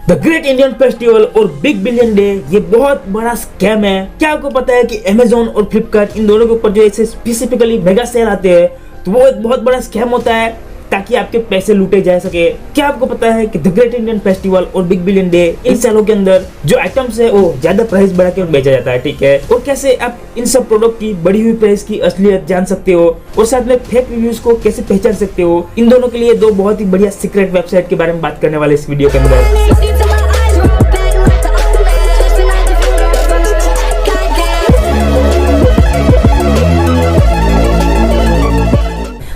The great Indian festival और big billion day ये बहुत बड़ा स्कैम है। क्या आपको पता है कि अमेजोन और फ्लिपकार्ट इन दोनों के ऊपर जो ऐसे स्पेसिफिकली मेगा सेल आते हैं तो वो एक बहुत बड़ा स्कैम होता है ताकि आपके पैसे लूटे जा सके। क्या आपको पता है कि द ग्रेट इंडियन फेस्टिवल और बिग बिलियन डे इन सेलों के अंदर जो आइटम्स है वो ज्यादा प्राइस बढ़ा के बेचा जाता है, ठीक है। और कैसे आप इन सब प्रोडक्ट की बढ़ी हुई प्राइस की असलियत जान सकते हो और साथ में फेक रिव्यूज को कैसे पहचान सकते हो, इन दोनों के लिए दो बहुत ही बढ़िया सीक्रेट वेबसाइट के बारे में बात करने वाले इस वीडियो के अंदर।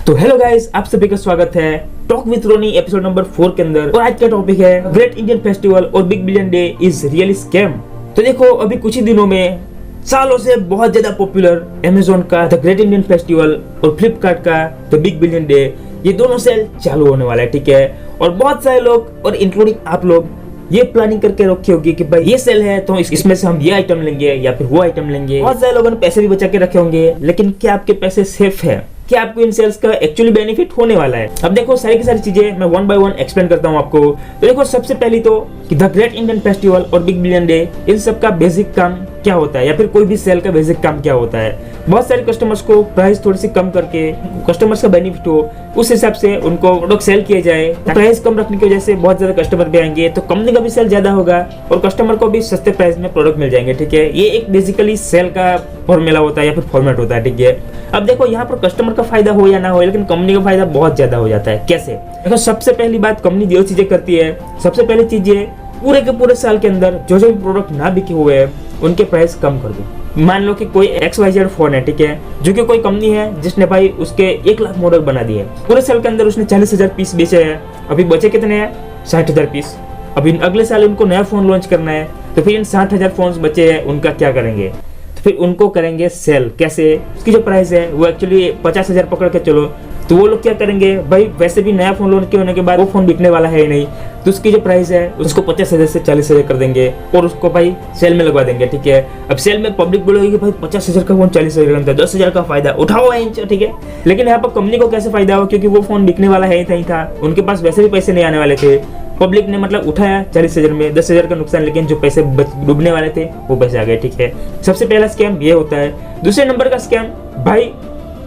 तो हेलो गाइस, आप सभी का स्वागत है talk with Roni episode number 4 के अंदर। और आज का टॉपिक है ग्रेट इंडियन फेस्टिवल और big billion day is really scam. तो देखो, अभी कुछ ही दिनों में सालों से बहुत ज्यादा पॉपुलर अमेजोन का द ग्रेट इंडियन फेस्टिवल और फ्लिपकार्ट का द बिग बिलियन डे, ये दोनों सेल चालू होने वाला है, ठीक है। और बहुत सारे लोग और इंक्लूडिंग आप लोग ये प्लानिंग करके रखी होगी कि भाई ये सेल है तो इसमें से हम ये आइटम लेंगे या फिर वो आइटम लेंगे। बहुत सारे लोगों ने पैसे भी बचा के रखे होंगे, लेकिन क्या आपके पैसे सेफ है? क्या आपको इन सेल्स का एक्चुअली बेनिफिट होने वाला है? अब देखो, सारी की सारी चीजें मैं वन बाय वन एक्सप्लेन करता हूँ आपको। तो देखो, सबसे पहली तो कि द ग्रेट इंडियन फेस्टिवल और बिग बिलियन डे इन सब का बेसिक काम क्या होता है या फिर कोई भी सेल का बेसिक काम क्या होता है। बहुत सारे कस्टमर्स को प्राइस थोड़ी सी कम करके कस्टमर्स का बेनिफिट हो उस हिसाब से उनको प्रोडक्ट सेल किए जाए। प्राइस कम रखने की वजह से बहुत ज्यादा कस्टमर भी आएंगे तो कंपनी का भी सेल ज्यादा होगा और कस्टमर को भी सस्ते प्राइस में प्रोडक्ट मिल जाएंगे, ठीक है। ये एक बेसिकली सेल का फॉर्मूला होता है या फिर फॉर्मेट होता है, ठीक है। अब देखो, यहाँ पर कस्टमर का फायदा हो या ना हो, लेकिन कंपनी का फायदा बहुत ज्यादा हो जाता है। कैसे? देखो, सबसे पहली बात कंपनी जो चीजें करती है, सबसे पहली चीज ये पूरे के पूरे साल के अंदर जो जो भी प्रोडक्ट ना बिके हुए हैं उनके प्राइस कम कर दो। मान लो कि कोई XYZ फोन है, ठीक है, जो कि कोई कंपनी है जिसने भाई उसके 1 लाख मॉडल बना दिए, पूरे साल के अंदर उसने 40,000 पीस बेचे हैं, अभी बचे कितने हैं? 60,000 पीस। अभी अगले साल उनको नया फोन लॉन्च करना है तो फिर इन 60,000 फोन बचे हैं, उनका क्या करेंगे? तो फिर उनको करेंगे सेल। कैसे? उसकी जो प्राइस है वो एक्चुअली 50,000 पकड़ के चलो, तो वो लोग क्या करेंगे भाई, वैसे भी नया फोन लॉन्च होने के बाद वो फोन बिकने वाला है ही नहीं, तो उसकी जो प्राइस है उसको 50,000 से 40,000 कर देंगे और उसको भाई सेल में लगवा देंगे, ठीक है। अब सेल में पब्लिक बोलेगी कि भाई 50,000 का फोन 40,000 का, 10,000 का फायदा उठाओ इंच, ठीक है। लेकिन यहाँ पर कंपनी को कैसे फायदा हो, क्योंकि वो फोन बिकने वाला है ही था, उनके पास वैसे भी पैसे नहीं आने वाले थे। पब्लिक ने मतलब उठाया 40,000 में 10,000 का नुकसान, लेकिन जो पैसे डूबने वाले थे वो पैसे आ गए, ठीक है। सबसे पहला स्कैम ये होता है। दूसरे नंबर का स्कैम भाई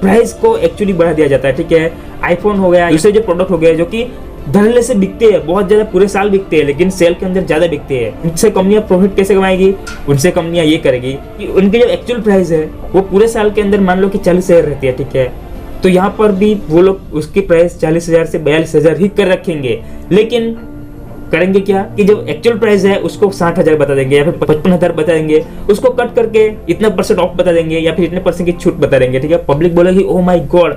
प्राइस को एक्चुअली बढ़ा दिया जाता है, ठीक है। आईफोन हो गया, दूसरे जो प्रोडक्ट हो गए जो कि धड़ल्ले से बिकते हैं, बहुत ज्यादा पूरे साल बिकते हैं, लेकिन सेल के अंदर ज्यादा बिकते हैं। उनसे कंपनियां प्रॉफिट कैसे कमाएगी? उनसे कंपनियां ये करेगी कि उनकी जो एक्चुअल प्राइस है वो पूरे साल के अंदर मान लो कि 40,000 रहती है, ठीक है। तो यहाँ पर भी वो लोग उसकी प्राइस 40,000 से 42,000 ही कर रखेंगे, लेकिन करेंगे क्या कि जो एक्चुअल प्राइस है उसको 60,000 बता देंगे या फिर 55,000 बता देंगे, उसको कट करके इतना % ऑफ बता देंगे या फिर इतने % की छूट बता देंगे, ठीक है। पब्लिक बोलेगी ओ माय गॉड,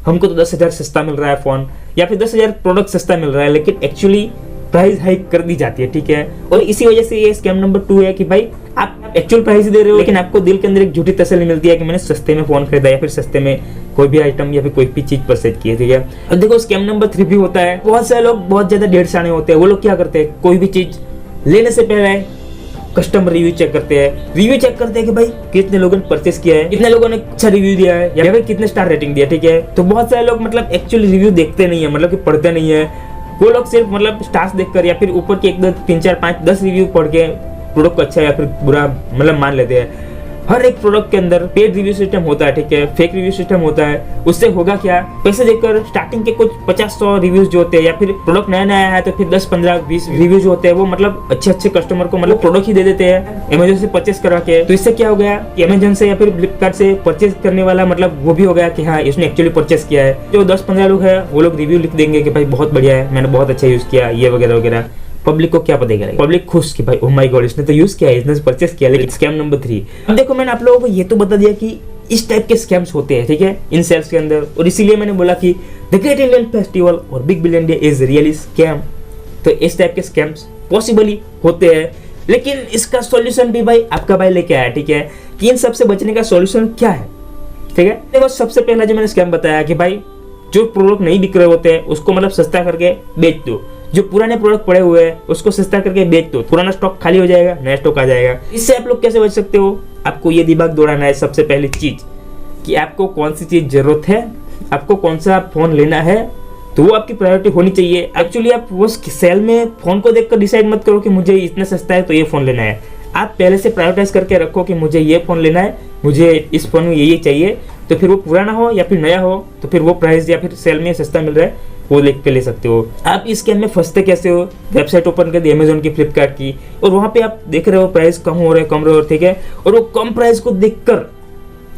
हमको तो 10,000 सस्ता मिल रहा है फोन या फिर 10,000 प्रोडक्ट सस्ता मिल रहा है, लेकिन एक्चुअली प्राइस हाइक कर दी जाती है, ठीक है। और इसी वजह से ये स्कैम नंबर 2 है कि भाई आप एक्चुअल प्राइस दे रहे हो, लेकिन आपको दिल के अंदर एक झूठी तसल्ली मिलती है कि मैंने सस्ते में फोन खरीदा या फिर सस्ते में कोई भी आइटम या फिर कोई भी चीज परचेज की है, ठीक है। अब देखो, स्कैम नंबर 3 भी होता है। बहुत सारे लोग बहुत ज्यादा ढेर सारे होते हैं, वो लोग क्या करते हैं, कोई भी चीज लेने से पहले कस्टमर रिव्यू चेक करते हैं। रिव्यू चेक करते हैं कि भाई कितने लोगों ने परचेस किया है, कितने लोगों ने अच्छा रिव्यू दिया है या फिर कितने स्टार रेटिंग दिया, ठीक है। तो बहुत सारे लोग मतलब एक्चुअली रिव्यू देखते नहीं है, मतलब कि पढ़ते नहीं है। वो लोग सिर्फ मतलब स्टार्स देखकर या फिर ऊपर के 1 2 3 4 5 10 रिव्यू पढ़ के प्रोडक्ट को अच्छा या फिर बुरा मतलब मान लेते हैं। हर एक प्रोडक्ट के अंदर पेड रिव्यू सिस्टम होता है, ठीक है, फेक रिव्यू सिस्टम होता है। उससे होगा क्या, पैसे देकर स्टार्टिंग के कुछ 50-100 रिव्यूज जो होते हैं या फिर प्रोडक्ट नया नया है तो फिर 10 15 20 रिव्यूज होते हैं, वो मतलब अच्छे कस्टमर को मतलब प्रोडक्ट ही दे देते हैं अमेजोन से परचेस करा के। तो इससे क्या हो गया कि अमेजोन से या फिर फ्लिपकार्ट से परचेस करने वाला मतलब वो भी हो गया कि हाँ इसने एक्चुअली परचेस किया है। जो 10-15 लोग है वो लोग रिव्यू लिख देंगे कि भाई बहुत बढ़िया है, मैंने बहुत अच्छा यूज किया, ये वगैरह वगैरह। पब्लिक को क्या पता करेगा, पब्लिक खुश कि भाई ओह माय गॉड इसने तो यूज किया है, इसने परचेस किया। लेकिन स्कैम नंबर 3, अब देखो, मैंने आप लोगों को ये तो बता दिया कि इस टाइप के स्कैम्स होते हैं, ठीक है, इन सेल्स के अंदर, और इसीलिए मैंने बोला कि द ग्रेट इंडियन फेस्टिवल और big billion day is really scam. तो इस टाइप के स्कैम्स पॉसिबली होते हैं, लेकिन इसका सॉल्यूशन भी भाई आपका भाई लेके आया, ठीक है, कि इन सबसे बचने का सॉल्यूशन क्या है, ठीक है। देखो, सबसे पहला जो मैंने स्कैम बताया कि भाई जो प्रोडक्ट नहीं बिक रहे होते हैं उसको मतलब सस्ता करके बेच दो, जो पुराने प्रोडक्ट पड़े हुए हैं उसको सस्ता करके बेच दो, पुराना स्टॉक खाली हो जाएगा, नया स्टॉक आ जाएगा। इससे आप लोग कैसे बच सकते हो? आपको ये दिमाग दौड़ाना है सबसे पहली चीज कि आपको कौन सी चीज जरूरत है, आपको कौन सा फोन लेना है तो वो आपकी प्रायोरिटी होनी चाहिए। एक्चुअली आप वो सेल में फोन को देखकर डिसाइड मत करो कि मुझे इतना सस्ता है तो ये फोन लेना है। आप पहले से प्रायोरिटाइज करके रखो कि मुझे ये फोन लेना है, मुझे इस फोन में ये चाहिए, तो फिर वो पुराना हो या फिर नया हो तो फिर वो प्राइस या फिर सेल में सस्ता मिल रहा है वो लिख के ले सकते हो। आप इस स्कैम में फंसते कैसे हो? वेबसाइट ओपन कर दी अमेजोन की, फ्लिपकार्ट की, और वहाँ पे आप देख रहे हो प्राइस कम हो रहा है, कम रहा है, ठीक है, और वो कम प्राइस को देखकर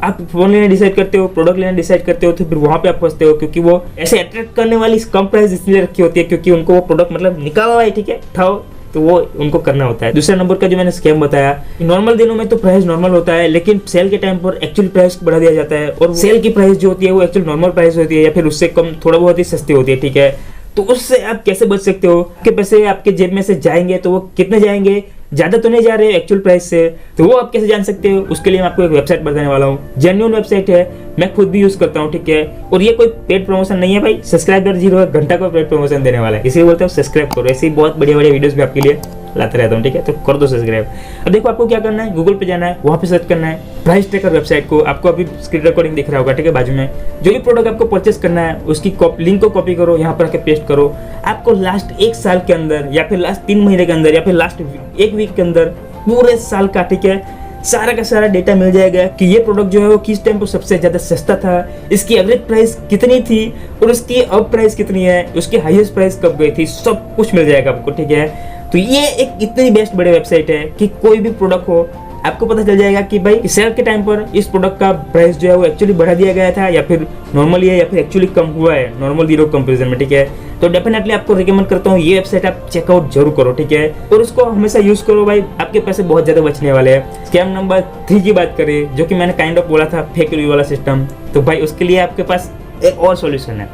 आप फोन लेना डिसाइड करते हो, प्रोडक्ट लेना डिसाइड करते हो, तो फिर वहाँ पे आप फंसते हो, क्योंकि वो ऐसे अट्रैक्ट करने वाली कम प्राइस इसलिए रखी होती है क्योंकि उनको वो प्रोडक्ट मतलब निकाला हुआ है, ठीक है, उठाओ, तो वो उनको करना होता है। दूसरा नंबर का जो मैंने स्कैम बताया, नॉर्मल दिनों में तो प्राइस नॉर्मल होता है, लेकिन सेल के टाइम पर एक्चुअल प्राइस बढ़ा दिया जाता है, और सेल की प्राइस जो होती है वो एक्चुअल नॉर्मल प्राइस होती है या फिर उससे कम, थोड़ा बहुत ही सस्ती होती है, ठीक है। तो उससे आप कैसे बच सकते हो? आपके पैसे आपके जेब में से जाएंगे तो वो कितने जाएंगे? ज्यादा तो नहीं जा रहे एक्चुअल प्राइस से, तो वो आप कैसे जान सकते हो? उसके लिए मैं आपको एक वेबसाइट बताने वाला हूँ, जेन्युइन वेबसाइट है, मैं खुद भी यूज करता हूँ, ठीक है, और ये कोई पेड प्रमोशन नहीं है भाई, सब्सक्राइबर 0 है, घंटा को पेड प्रमोशन देने वाला है, इसलिए बोलते हैं सब्सक्राइब करो, ऐसे ही बहुत बढ़िया बढ़िया वीडियोस भी आपके लिए लाते रहता हूँ, ठीक है, तो कर दो सब्सक्राइब। अब देखो आपको क्या करना है, गूगल पे जाना है, वहाँ पे सर्च करना है प्राइस ट्रैकर वेबसाइट को, आपको अभी स्क्रीन रिकॉर्डिंग दिख रहा होगा, ठीक है, बाजू में जो भी प्रोडक्ट आपको परचेस करना है उसकी लिंक को कॉपी करो, यहाँ पर आके पेस्ट करो। आपको लास्ट 1 साल के अंदर या फिर लास्ट 3 महीने के अंदर या फिर लास्ट 1 वीक के अंदर पूरे साल का, ठीक है, सारा का सारा डेटा मिल जाएगा कि ये प्रोडक्ट जो है वो किस टाइम पर सबसे ज्यादा सस्ता था, इसकी एवरेज प्राइस कितनी थी और उसकी अब प्राइस कितनी है, उसकी हाईएस्ट प्राइस कब गई थी, सब कुछ मिल जाएगा आपको, ठीक है। तो ये एक इतनी बेस्ट बड़ी वेबसाइट है कि कोई भी प्रोडक्ट हो आपको पता चल जाएगा कि भाई सेल के टाइम पर इस प्रोडक्ट का प्राइस जो है वो एक्चुअली बढ़ा दिया गया था या फिर नॉर्मली है या फिर एक्चुअली कम हुआ है नॉर्मल जीरो कंपैरिजन में, ठीक है। तो डेफिनेटली आपको रिकमेंड करता हूँ ये वेबसाइट आप चेकआउट जरूर करो, ठीक है, और उसको हमेशा यूज करो भाई, आपके पैसे बहुत ज्यादा बचने वाले हैं। स्कैम नंबर 3 की बात करें, जो कि मैंने काइंड ऑफ बोला था, फेक रिव्यू वाला सिस्टम, तो भाई उसके लिए आपके पास एक और सॉल्यूशन है,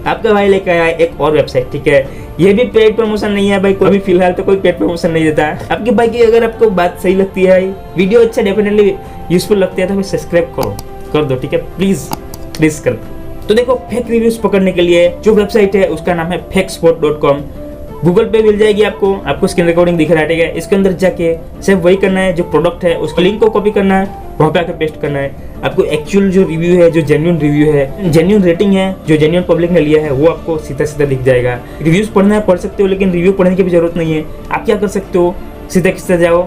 आपका भाई लेकर आया एक और वेबसाइट, ठीक है, ये भी पेड प्रमोशन नहीं है भाई, कोई भी फिलहाल तो कोई पेड प्रमोशन नहीं देता है। आपके भाई की अगर आपको बात सही लगती है, वीडियो अच्छा डेफिनेटली यूजफुल लगता है तो सब्सक्राइब कर दो, ठीक है, प्लीज कर दो। तो देखो फेक रिव्यूज पकड़ने के लिए जो वेबसाइट है उसका नाम है fakespot.com, गूगल पे मिल जाएगी आपको स्क्रीन रिकॉर्डिंग दिख रहा है, ठीक है। इसके अंदर जाके सिर्फ वही करना है, जो प्रोडक्ट है उसका लिंक को कॉपी करना है, वहाँ पे आकर पेस्ट करना है। आपको एक्चुअल जो रिव्यू है, जो जेन्युइन रिव्यू है, जेन्युइन रेटिंग है, जो जेन्युइन पब्लिक ने लिया है, वो आपको सीधा सीधा दिख जाएगा। रिव्यूज पढ़ना है पढ़ सकते हो, लेकिन रिव्यू पढ़ने की भी जरूरत नहीं है। आप क्या कर सकते हो, सीधा जाओ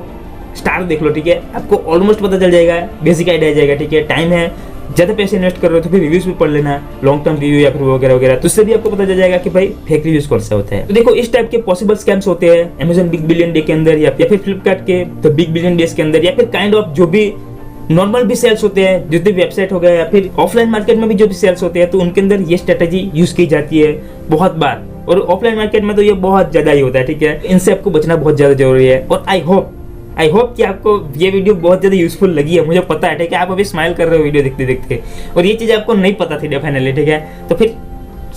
स्टार देख लो, ठीक है, आपको ऑलमोस्ट पता चल जाएगा, बेसिक आइडिया आ जाएगा, ठीक है। टाइम है, ज्यादा पैसे इन्वेस्ट कर रहे हो तो फिर रिव्यूज भी पढ़ लेना, लॉन्ग टर्म रिव्यू या फिर वगैरह वगैरह, तो उससे भी आपको पता चल जाएगा कि भाई फेक रिव्यूज कौन सा होता है। तो देखो इस टाइप के पॉसिबल स्कैम्स होते हैं अमेजन बिग बिलियन डे के अंदर या फिर फ्लिपकार्ट के द बिग बिलियन डेज के अंदर, या फिर काइंड ऑफ जो भी नॉर्मल भी सेल्स होते हैं, जितने वेबसाइट हो गए या फिर ऑफलाइन मार्केट में भी जो भी सेल्स होते हैं, तो उनके अंदर ये स्ट्रेटेजी यूज की जाती है बहुत बार, और ऑफलाइन मार्केट में तो ये बहुत ज्यादा ही होता है, ठीक है। इनसे आपको बचना बहुत ज्यादा जरूरी है, और आई होप कि आपको ये वीडियो बहुत ज्यादा यूजफुल लगी है, मुझे पता है, ठीक है। आप अभी स्माइल कर रहे हो वीडियो देखते देखते, और ये चीज आपको नहीं पता थी डेफिनेटली, ठीक है, तो फिर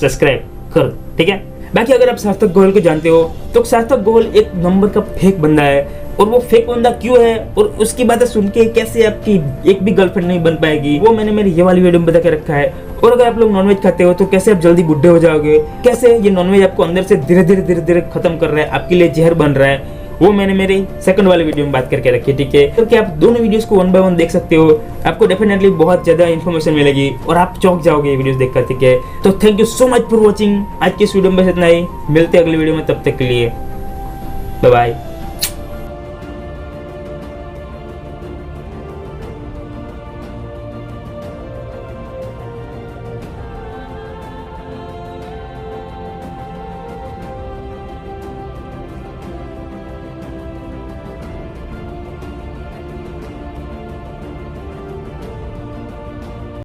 सब्सक्राइब कर दो, ठीक है। बाकी अगर आप सार्थक गोयल को जानते हो तो सार्थक गोयल एक नंबर का फेक बंदा है, और वो फेक बंदा क्यों है और उसकी बातें सुन के कैसे आपकी एक भी गर्लफ्रेंड नहीं बन पाएगी, वो मैंने मेरी ये वाली वीडियो में बता के रखा है। और अगर आप लोग नॉनवेज खाते हो तो कैसे आप जल्दी बुढ़े हो जाओगे, कैसे ये नॉनवेज आपको अंदर से धीरे धीरे खत्म कर रहा है, आपके लिए जहर बन रहा है, वो मैंने मेरे सेकंड वाले वीडियो में बात करके रखी, ठीक है। क्योंकि आप दोनों वीडियोस को 1 बाय 1 देख सकते हो, आपको डेफिनेटली बहुत ज्यादा इन्फॉर्मेशन मिलेगी और आप चौंक जाओगे ये वीडियोस देखकर, ठीक है। तो thank you so much for watching, आज की इस वीडियो में बस इतना ही, मिलते हैं अगले वीडियो में, तब तक के लिए बाय बाय।